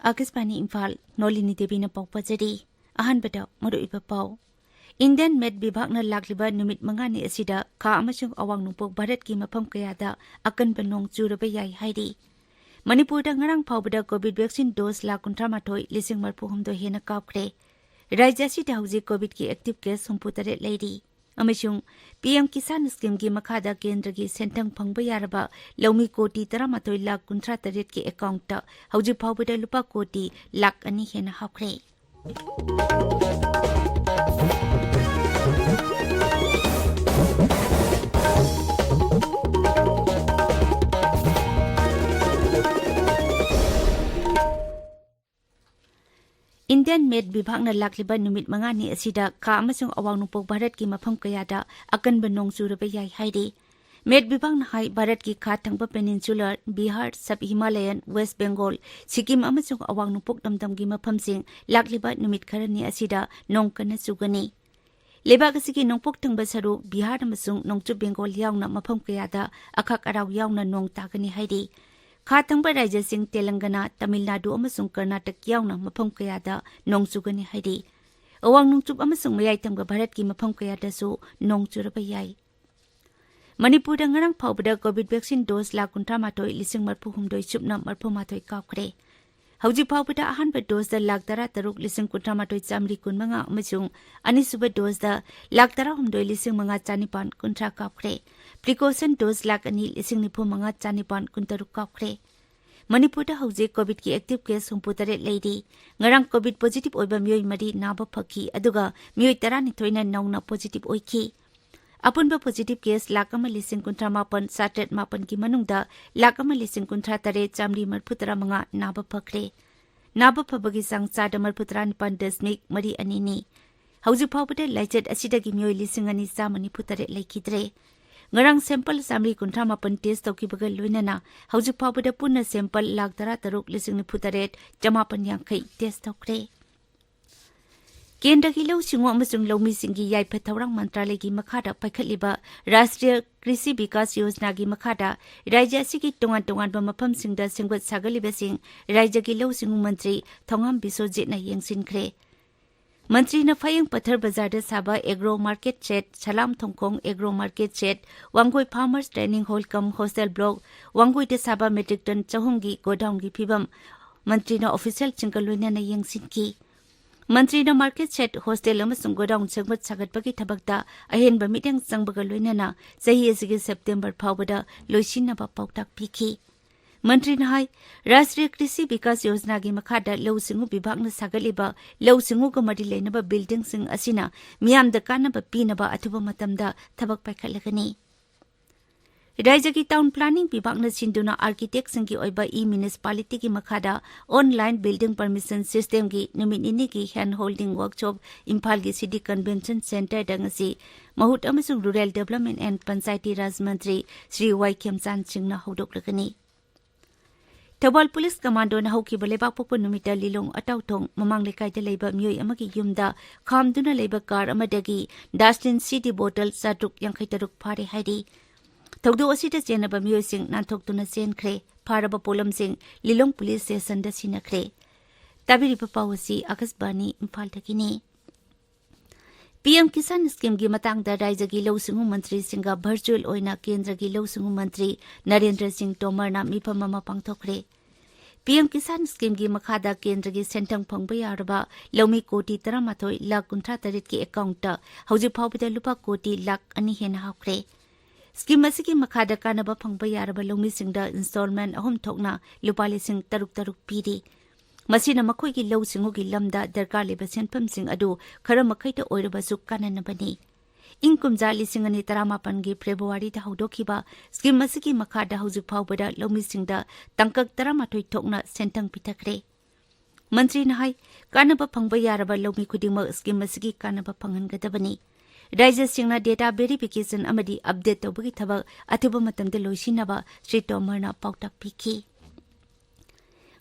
Akasbani Imphal Nolini Devi na pawpajari ahanbada maruiba paw Indian Med Bibhagna lagliba numit mangani asida ka amasung awang nupok Bharat ki mafam kayada akan banong churaba yai haidi Manipur da ngarang phawbada COVID vaccine dose la 138 lising marpuhumdo hena kapkre Rajya asida hauji COVID ki active case humputare lady amasung PM Kisan scheme gi makhada kendra gi sentang phangba yaraba laumi koti 13 lakh 38 ki account ta hauji phawbada lupa koti lakh ani hena hapkre Indian Med Bibhagna lakliba numit mangani asida ka amasung awang nupok Bharat ki mafam kayada akan banong suraba yai haidi Med Bibhagna hai Bharat ki kha thangba peninsular Bihar Sub Himalayan West Bengal Sikkim amasung awang nupok damdam gi mafam sing lakliba numit kharani asida nong kana sugani Lebak asigi nongpok thangba saru Bihar amasung nongchu Bengal yauna mafam kayada akhak araw yauna nong tagani haidi Khatangba Rajya Singh Telangana, Tamil Nadu amasung Karnataka yauna mafam kayada nong chugani haidi. Awang nongchup amasung mayai tangba Bharat ki mafam kayada su nong churaba yai. Manipur da ngarang phawbada COVID vaccine dose la 138 lising marpuhumdoi chupna marpumatoi kapkre. Hauji phawbada ahanba dose da lakh 13 lising 138 chamri kunmanga amasung anisuba dose da lakh 13 lising manga chanipan kuntra kapkre. Precaution dose lakh ani lising nipu manga chanipan kuntaruk kapkre. Manipur da hauji COVID ki active case humputare lady. Ngarang COVID positive oiba miyoi mari naba phaki aduga miyoi 12 na nauna positive oiki. Apunba positive case lakh ama lising 38 satet mapan ki manungda lakh ama lising 38 chamri marputara manga naba phakre. Naba phabagi sang chada marputara nipan dasmik mari anini. Hauji phawbada laijet asidagi miyoi lising ani samani putare laikidre. Ngarang sample samri 38 test tawkibaga loinana hauji phawbada punna sample lakh 13 lising ni putare jamapan yangkai test tawkre. Kendra ki lau singo amasung laumi singi yai pathaurang mantralay ki makhada paikhatliba Rashtriya Krishi Vikas Yojana ki makhada Rajya asigi tongan-tongan ba mafam singda singwat sagaliba sing Rajya ki lau singu mantri Thongam Biswajit na yengsinkre. Mantri na Phayang Pathar Bazar da saba Agro Market Shed, Salam Thongkong Agro Market Shed, Wangoi Farmers Training Hall kam Hostel Block, Wangoi da saba Metric Ton Chahungi Godown ki phibam Mantri na official chingaluina na yengsinki. Mantri na Market Shed Hostel amasung Godown changmat sagatpagi thabakta ahenba miteng changbaga loinana sahi asigi September phawbada loisinaba pautak pikhi. Mantri na hai Rashtriya Krishi Vikas Yojana gi makhada lau singu bibhagna sagaliba lau singu ga mari leinaba building sing asina miyamda kanaba pinaba athuba matamda thabak paikhatlagani. Rajya ki town planning bibhagna sinduna architect singi oiba municipality ki makhada online building permission system gi numini ki hand holding workshop Imphal gi city convention center dangasi mahut amasung rural development and panchayati raj mantri Sri Wahengbam singna hodoklagani. Thabal Police Commando na haukiba lebak pokpo numita lilong atawthong mamang lekai da leiba miyoi amagi yumda khamduna leiba car amadagi dustin city bottle satruk yangkhaitaruk phare haidi. Thogdo asida chenaba miyoi sing nanthokduna chenkre pharaba polam sing lilong police station da sinakre. Tabiri papawasi Akasbani Imphal thakini. PM Kisan scheme gi matang da Rajya gi lau singu mantri singa virtual oina kendra gi lau singu mantri Narendra Singh Tomar na mifam mama pangthokre. PM Kisan scheme gi makhada kendra gi sentang phangba yaraba laumi koti 13 lakh 38 ki account ta hauji phawbida lupa koti lakh ani hena hapkre. Scheme asigi makhada kanaba phangba yaraba laumi singda installment ahum thokna lupa lising taruk piri. Masina makhoi ki lau singu ki lamda darkar leba senpam sing adu khara makhai ta oiraba su kananabani. Inkumja lising ani 18 gi February da haudokhiba scheme masigi makhada hauji phawbada laumi singda tangkak 18 thokna sentang pithakre. Mantri na hai kanaba phangba yaraba laumi khudima scheme masigi kanaba phangangadabani. Rajya singna data verification amadi update tawbagi thabak athuba matamda loisinaba Sri Tomar na pautak pikhi.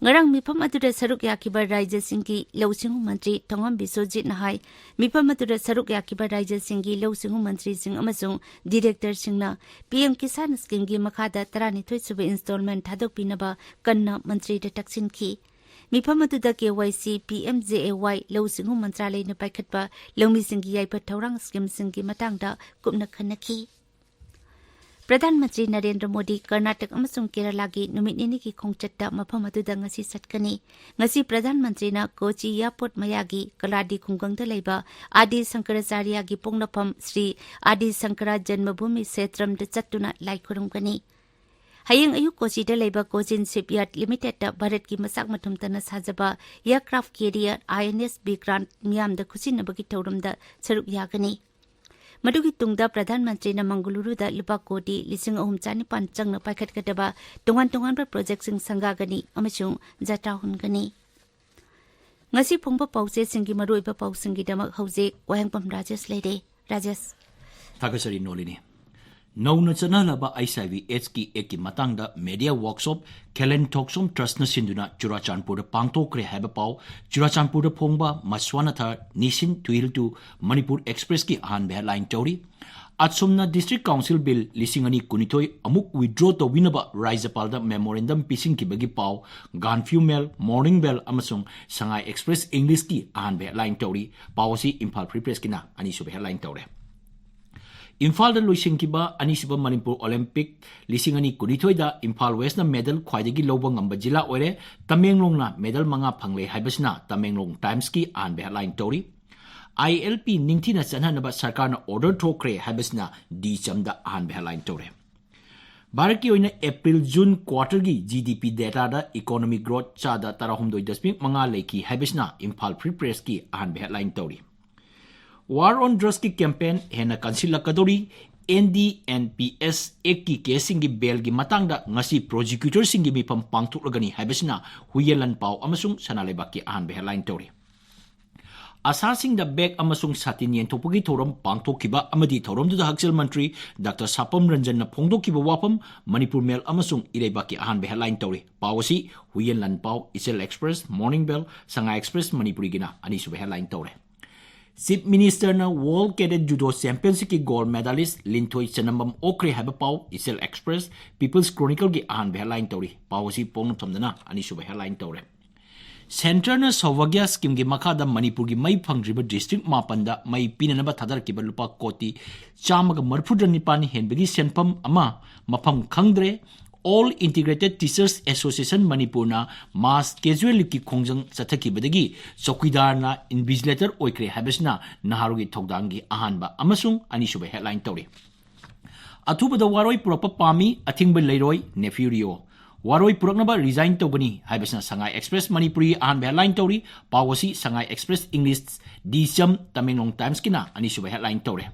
ngarang mifam aduda saruk yakiba Rajya Singhi Lausingu Mantri Thongam Bisojit Nahai mifam aduda saruk yakiba Rajya Singhi Lausingu Mantri Sing amasung Director Singna PM Kisan Scheme gi makhada 12 suba installment thadok pinaba kanna mantri da taksin ki mifam aduda KYC PMJAY Lausingu Mantralay na paikhatba Laumi Singhi yaipa thaurang scheme singhi matangda kupna khanaki प्रधानमंत्री नरेंद्र मोदी कर्नाटक अमसुंग केरला की नुमित निनी की खोंगचट्टा मफम अदुदा ngasi सटकनी ngasi प्रधानमंत्री ना Kochi airport मयागी कलाडी खुंगंगदा लेबा आदि शंकराचार्य की पोंगनफम श्री आदि शंकरा जन्मभूमि क्षेत्रम द चट्टुना लाइखुरुमगनी हयेंग अयु कोची द लेबा कोचिन शिपयार्ड लिमिटेड द भारत की मसाक मथुम तना साजबा एयरक्राफ्ट कैरियर INS विक्रांत मियाम द खुसिनबगी थौरम द सरुक यागनी मदुगी तुंगदा प्रधानमंत्री न मंगलुरुदा लुपा कोटी 3,400 चंगना पाइखटगदबा तोंगान project Singh संगागनी अमसुंग Jatra हुनगनी ngasi phongba pause singi maroiba pausingi damak hauze wahengbam Rajesh leide Rajesh Thagasari Nolini Nauna chanalaba HIV AIDS ki eki matangda media workshop Kellen Toksom Trust na sinduna Churachandpur da pangtokre haba pau Churachandpur da phongba maswana thar nisin tuil tu Manipur Express ki ahan headline tori Atsumna District Council Bill lisingani kunitoi amuk withdraw to winaba Raijapal da memorandum pising ki bagi pau Ganfu Mail Morning Bell amasung Shanghai Express English ki ahan headline tori pawasi Imphal Free Press kina ani sub headline tori Imphal da loising kiba anisiba Manipur Olympic lisingani kunitoi da Imphal West na medal khwaidagi loba ngamba jila oire Tamenglong na medal manga phangle haibasna Tamenglong Times ki an headline tori ILP ningthina chanhanaba sarkar na order thokre haibasna D chamda an headline tori Bharat ki oina April June quarter gi GDP data da economic growth chada 13.5 leki haibasna Imphal Free Press ki an headline tori War on Drugs ki campaign hena kansila kadori NDNPS ek ki casing gi bail gi matangda ngasi prosecutor singi mi pam pangthuklagani haibasna huyelan pau amasung sanaleba ki ahan headline tori Asasing da bag amasung satin yentopugi thoram pangthokkiba amadi thoram du hakchel mantri Dr Sapam Ranjan na phongdokkiba wapam Manipur Mail amasung ireba ki ahan headline tori pawasi huyelan pau Isel Express Morning Bell Shanghai Express Manipuri gina ani sub headline tori Chief Minister na World Cadet Judo Championship ki gold medalist Linthoi Chanambam Okre haba pau Isel Express People's Chronicle ki ahan headline tori pawasi pong thamdana ani sub headline tori Center na Sauvagya scheme gi makada Manipur gi mai phangriba district mapanda mai pinanaba thadar ki lupa koti chamaga marfudanipan henbagi senpam ama mafam khangdre All Integrated Teachers Association Manipur na mass casual ki khongjang chathaki badagi chokidar na invigilator oikre habesna naharugi thogdangi ahanba amasung ani sube headline tori Athubada waroi propa pami athingba leiroi nephew waroi puraknaba resign togani habesna Shanghai Express Manipuri ahan headline tori pawasi Shanghai Express English Dijam Tamenglong Times kina ani sube headline tori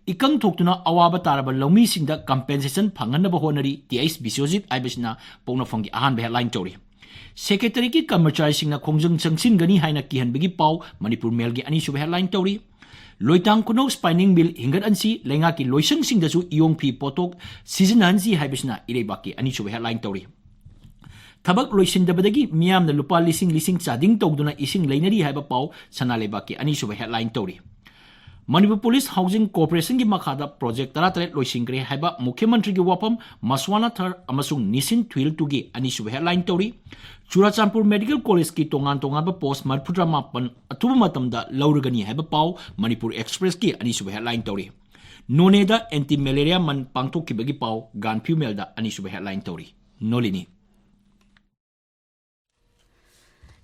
Ikang thoktuna awaba taraba laumi singda compensation phanganaba honari TIS Bisojit aibasna pongna phongi ahan headline tori Secretary ki कर्मचारी singna khongjang changsin gani haina kihanbagi pau Manipur Mail gi ani sub headline tori Loitang kuno spinning bill hingat ansi lenga ki loisang singda su iong phi potok season hansi haibasna irebaki ani sub headline tori Thabak loisindabadagi miyam na lupa lising chading togduna ising leinari haiba pau sanalebaki ani sub headline tori Manipur Police Housing Corporation ki makhada project taratret loisingre haiba Mukhyamantri ki wapam Maswana Thar amasung Nisin Twil tugi ani sub headline tori Churachandpur Medical College ki tongan ba post marputra mapan athuba matamda lauragani haiba pau Manipur Express ki ani sub headline tori Noneda anti malaria man pangthokki bagi pau Ganfu Mail da ani sub headline tori Nolini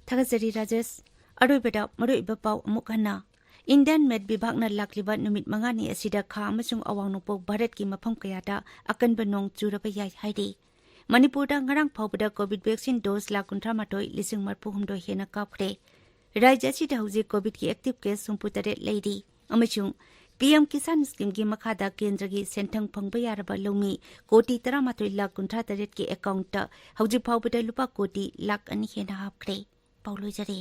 Thagasari Rajesh aroibeda maroiba pau amukana Indian Med Bibhagna lakliba numit mangani asida kha amasung awang nopok Bharat ki mafam kayada akanba nong churaba yai haidi Manipur da ngarang phawbada COVID vaccine dose la 1,330 hena kapkhre Rajya si da hauji COVID ki active case sumputare leidi amasung PM Kisan scheme ki makhada kendra gi senthang phangba yaraba lomi koti 13,38 ki account ta hauji phawbada lupa koti lakh ani hena hapkhre pauloi jare